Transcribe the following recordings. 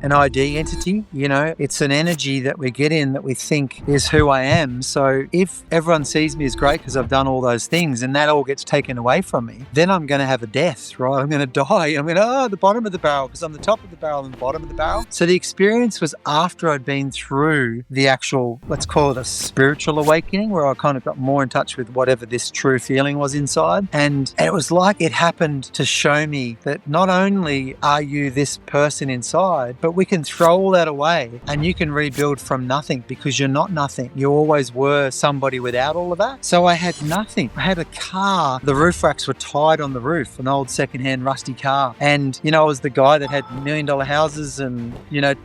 an ID entity, it's an energy that we get in that we think is who I am. So if everyone sees me as great because I've done all those things and that all gets taken away from me, then I'm going to have a death, right? I'm going to die. I'm going to, the bottom of the barrel, because I'm the top of the barrel and the bottom of the barrel. So the experience was after I'd been through the actual, let's call it a spiritual awakening, where I kind of got more in touch with whatever this true feeling was inside. And it was like it happened to show me that not only are you this person inside, but we can throw all that away and you can rebuild from nothing, because you're not nothing. You always were somebody without all of that. So I had nothing. I had a car. The roof racks were tied on the roof, an old secondhand rusty car. And, I was the guy that had $1 million houses and,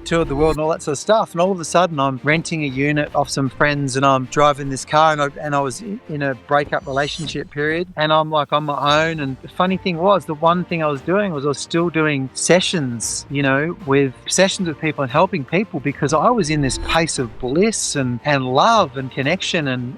toured the world and all that sort of stuff. And all of a sudden I'm renting a unit off some friends and I'm driving this car and I was in a breakup relationship period and I'm like on my own. And the funny thing was, the one thing I was doing was I was still doing sessions, with people and helping people, because I was in this place of bliss and love and connection. And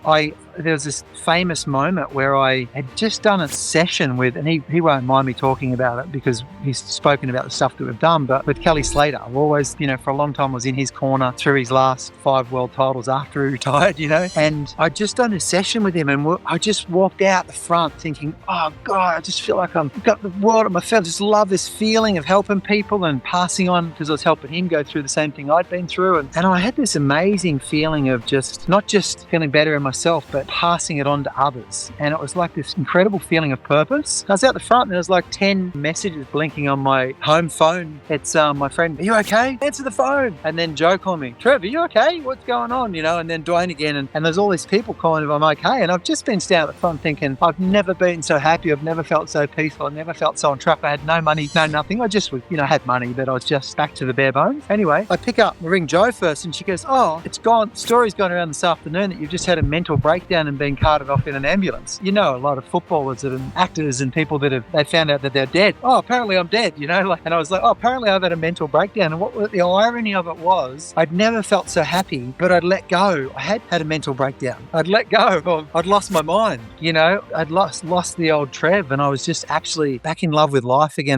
there was this famous moment where I had just done a session with, and he won't mind me talking about it because he's spoken about the stuff that we've done, but with Kelly Slater. I've always, for a long time was in his corner through his last 5 world titles after he retired, and I'd just done a session with him and I just walked out the front thinking, oh God, I just feel like I've got the world at my feet. I just love this feeling of helping people and passing on, because I was helping him go through the same thing I'd been through. And I had this amazing feeling of just, not just feeling better in myself, but passing it on to others. And it was like this incredible feeling of purpose. I was out the front and there was like 10 messages blinking on my home phone. It's my friend, are you okay? Answer the phone. And then Joe called me, Trevor, are you okay? What's going on? And then Dwayne again. And there's all these people calling if I'm okay. And I've just been standing at the front thinking, I've never been so happy. I've never felt so peaceful. I've never felt so on track. I had no money, no nothing. I just was, had money, but I was just back to the bare bones. Anyway, I pick up, I ring Joe first and she goes, oh, it's gone. Story's gone around this afternoon that you've just had a mental breakdown and been carted off in an ambulance. A lot of footballers and actors and people that they found out that they're dead. Oh, apparently I'm dead, and I was like, oh, apparently I've had a mental breakdown. And what the irony of it was, I'd never felt so happy, but I'd let go. I had a mental breakdown. I'd let go. I'd lost my mind, I'd lost the old Trev, and I was just actually back in love with life again.